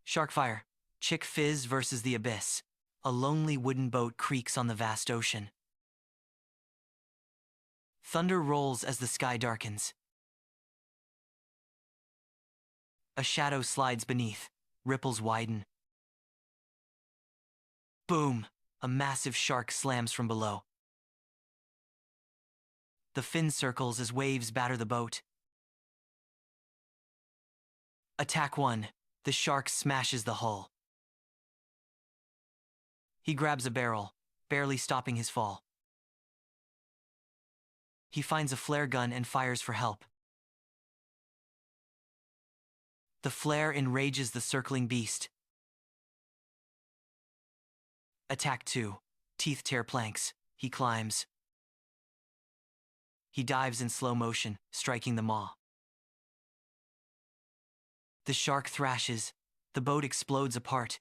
Sharkfire. Chick Fizz versus the Abyss. A lonely wooden boat creaks on the vast ocean. Thunder rolls as the sky darkens. A shadow slides beneath. Ripples widen. Boom! A massive shark slams from below. The fin circles as waves batter the boat. Attack 1. The shark smashes the hull. He grabs a barrel, barely stopping his fall. He finds a flare gun and fires for help. The flare enrages the circling beast. Attack 2. Teeth tear planks. He climbs. He dives in slow motion, striking the maw. The shark thrashes. The boat explodes apart.